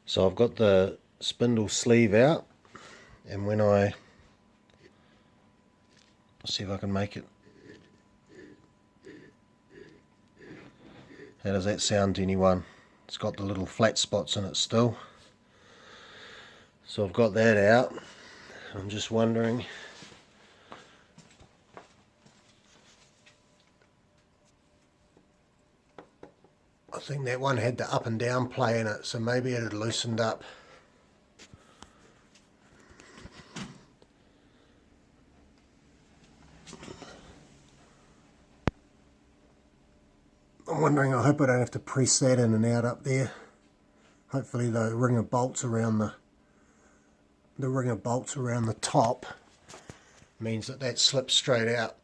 So I've got the spindle sleeve out, and when I'll see if I can make it. How does that sound to anyone? It's got the little flat spots in it still. So I've got that out. I'm just wondering, I think that one had the up and down play in it, so maybe it had loosened up. I'm wondering, I hope I don't have to press that in and out up there. Hopefully the ring of bolts around the top means that that slips straight out.